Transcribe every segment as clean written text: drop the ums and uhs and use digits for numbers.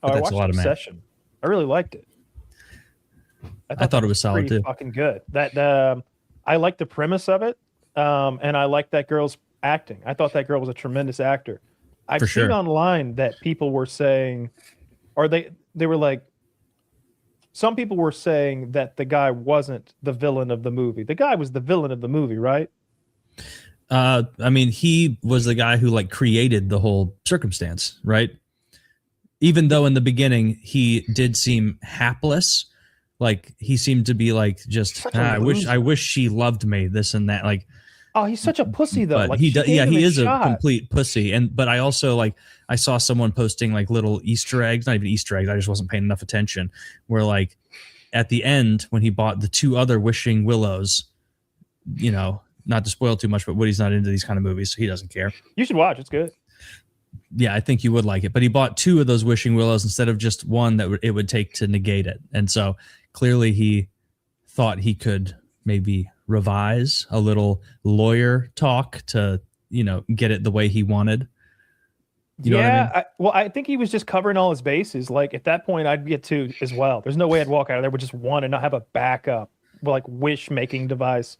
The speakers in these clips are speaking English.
Oh, I watched Obsession. I really liked it. I thought it was solid too. Fucking good. That I like the premise of it, and I like that girl's acting. I thought that girl was a tremendous actor. I've seen online that people were saying, or they were like, some people were saying that the guy wasn't the villain of the movie. The guy was the villain of the movie, right? I mean, he was the guy who like created the whole circumstance, right? Even though in the beginning he did seem hapless, like he seemed to be like just I wish she loved me, this and that. Like, oh, he's such a pussy though. But like, he is a complete pussy. But I also like I saw someone posting like little Easter eggs, not even Easter eggs. I just wasn't paying enough attention. Where like at the end when he bought the 2 other wishing willows, you know, not to spoil too much, but Woody's not into these kind of movies, so he doesn't care. You should watch. It's good. Yeah, I think you would like it. But he bought 2 of those wishing willows instead of just one that it would take to negate it. And so clearly he thought he could maybe revise a little lawyer talk to, you know, get it the way he wanted. You know what I mean? I think he was just covering all his bases. Like at that point, I'd get 2 as well. There's no way I'd walk out of there with just 1 and not have a backup, like wish making device.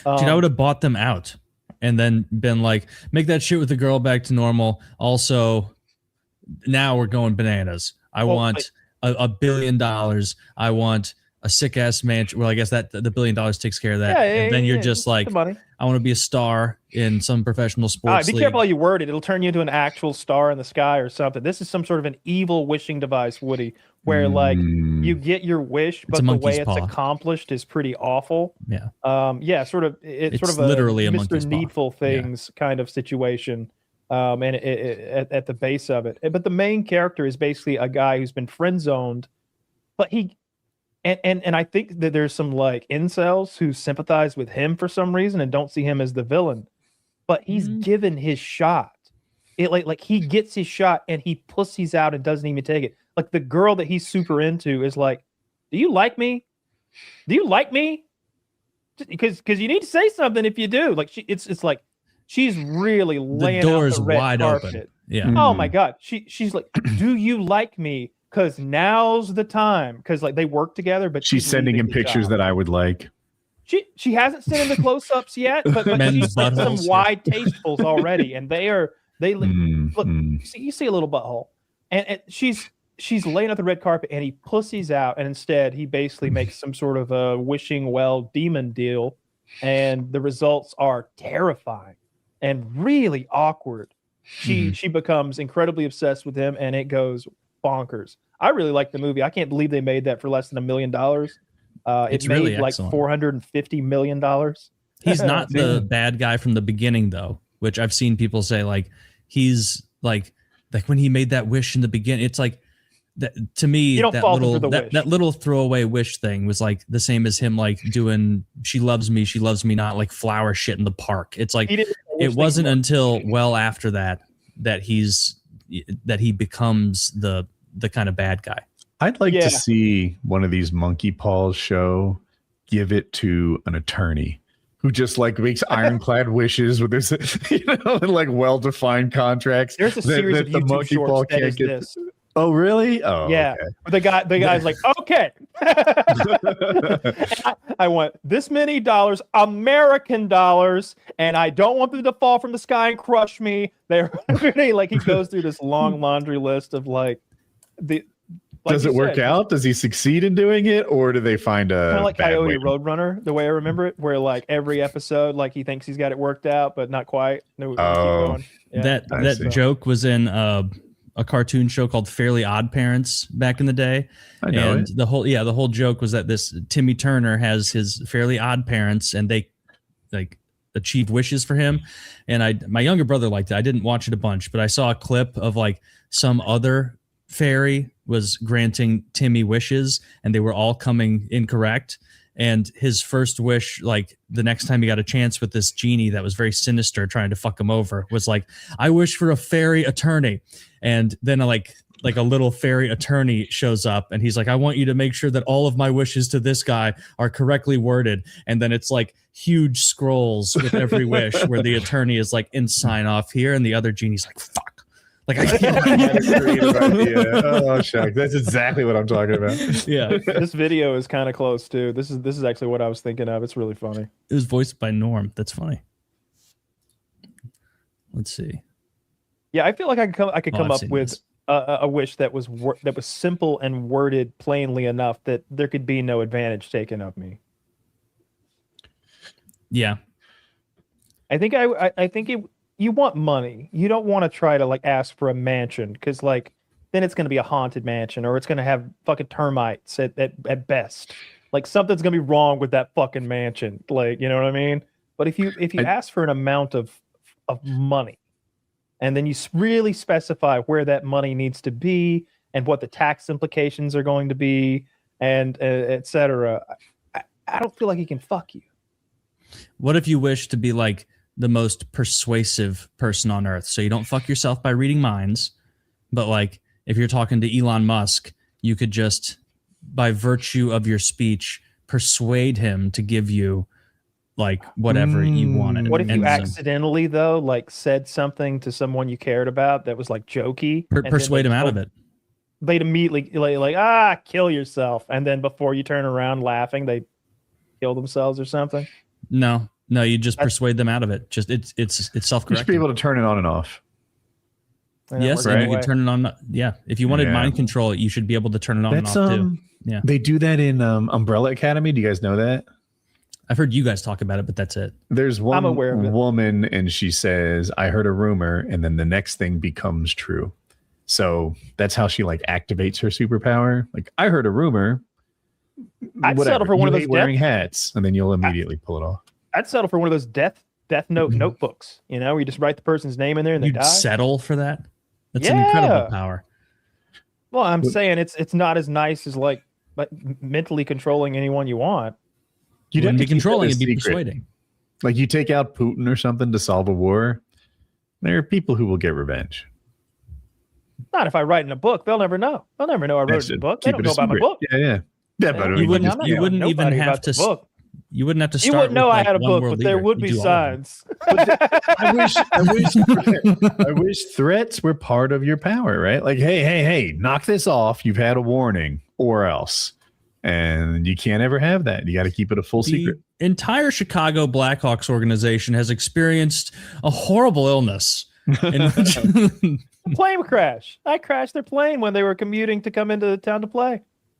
Dude, I would have bought them out and then been like, make that shit with the girl back to normal. Also, now we're going bananas. I want $1 billion. I want a sick ass mansion. Well, I guess that the $1 billion takes care of that. And then you're just like, I want to be a star in some professional sports league. Be careful how you word it. It'll turn you into an actual star in the sky or something. This is some sort of an evil wishing device, Woody, where like you get your wish, but the way it's accomplished is pretty awful. Yeah. It's sort of literally a Mr. Needful Things kind of situation. And at the base of it. But the main character is basically a guy who's been friend zoned, but he and I think that there's some like incels who sympathize with him for some reason and don't see him as the villain. But he's given his shot. It like he gets his shot and he pussies out and doesn't even take it. Like the girl that he's super into is like, "Do you like me? Do you like me?" Because you need to say something if you do. Like it's like she's really laying the door's out the red wide carpet. Open. Yeah. Oh my God. She's like, "Do you like me? Because now's the time." Because like they work together, but she's sending him pictures that I would like. She hasn't sent him the close-ups yet, but she's sent some wide tastefuls already, and look. You see a little butthole, and she's laying out the red carpet, and he pussies out, and instead he basically makes some sort of a wishing well demon deal, and the results are terrifying and really awkward. She becomes incredibly obsessed with him, and it goes bonkers. I really like the movie. I can't believe they made that for less than $1 million. It made really like $450 million. He's not the bad guy from the beginning, though, which I've seen people say like he's like when he made that wish in the beginning. It's like that to me. That little throwaway wish thing was like the same as him like doing "she loves me not" like flower shit in the park. It's like it wasn't until well after that he becomes the kind of bad guy. I'd like to see one of these monkey paws show give it to an attorney who just like makes ironclad wishes with this, like well-defined contracts. There's a series of YouTube shorts that is this. Oh, really? Oh, yeah. Okay. The guy's like, okay, I want this many dollars, American dollars, and I don't want them to fall from the sky and crush me. They're like he goes through this long laundry list of like the. Like does it work out? Does he succeed in doing it, or do they find a kind of like Coyote Roadrunner? The way I remember it, where like every episode, like he thinks he's got it worked out, but not quite. No, that joke was in a cartoon show called Fairly Odd Parents back in the day. I know and the whole joke was that this Timmy Turner has his Fairly Odd Parents, and they like achieved wishes for him. And my younger brother liked it. I didn't watch it a bunch, but I saw a clip of like some other fairy was granting Timmy wishes, and they were all coming incorrect. And his first wish, like the next time he got a chance with this genie that was very sinister trying to fuck him over, was like, "I wish for a fairy attorney." And then like a little fairy attorney shows up, and he's like, "I want you to make sure that all of my wishes to this guy are correctly worded." And then it's like huge scrolls with every wish where the attorney is like, "in sign off here," and the other genie's like, "Fuck." Like I I can't. had a creative idea. Oh, shucks. That's exactly what I'm talking about. Yeah, This video is kind of close too. This is actually what I was thinking of. It's really funny. it was voiced by Norm. That's funny. Let's see. Yeah, I feel like I could Oh, come I've up seen with this. a wish that was simple and worded plainly enough that there could be no advantage taken of me. Yeah, I think I think you want money. You don't want to try to like ask for a mansion because like then it's going to be a haunted mansion or it's going to have fucking termites at best. Like something's going to be wrong with that fucking mansion. Like, you know what I mean? But if you I- ask for an amount of money and then you really specify where that money needs to be and what the tax implications are going to be and et cetera, I don't feel like he can fuck you. what if you wish to be like the most persuasive person on earth? So you don't fuck yourself by reading minds, but like if you're talking to Elon Musk, you could just, by virtue of your speech, persuade him to give you like whatever you wanted. What if you And so- accidentally though, like said something to someone you cared about that was like jokey? and then persuade they him out told- of it? They'd immediately kill yourself, and then before you turn around laughing, they kill themselves or something. No, you just That's- persuade them out of it. Just it's You should be self-correcting. able to turn it on and off. And it Yes, works and that you can way. turn it on. Yeah, if you wanted Yeah. mind control, you should be able to turn it on That's and off too. Yeah. They do that in Umbrella Academy. Do you guys know that? I've heard you guys talk about it, but that's it. There's one aware of it. woman and she says, I heard a rumor, and then the next thing becomes true. So that's how she like activates her superpower. Like, I heard a rumor. I'd settle for You one of hate those wearing hats, and then you'll immediately pull it off. I'd settle for one of those death note notebooks. You know, where you just write the person's name in there and they You'd die. settle for that? That's an Yeah. incredible power. Well, I'm saying it's not as nice as like mentally controlling anyone you want. You wouldn't be controlling it and be persuading. Like you take out Putin or something to solve a war. There are people who will get revenge. Not if I write in a book. They'll never know. They'll never know I wrote it in a book. They don't know about my book. Yeah. But Yeah, You wouldn't- I'm not you telling wouldn't even nobody have about to the book. You wouldn't have to You start. wouldn't know with, I like, had a one book, world but there leader. would You be do all of them. signs. I wish threats were part of your power, right? Like, hey, knock this off. You've had a warning, or else. And you can't ever have that. You got to keep it a full The secret. entire Chicago Blackhawks organization has experienced a horrible illness. In which Plane crash. I crashed their plane when they were commuting to come into the town to play.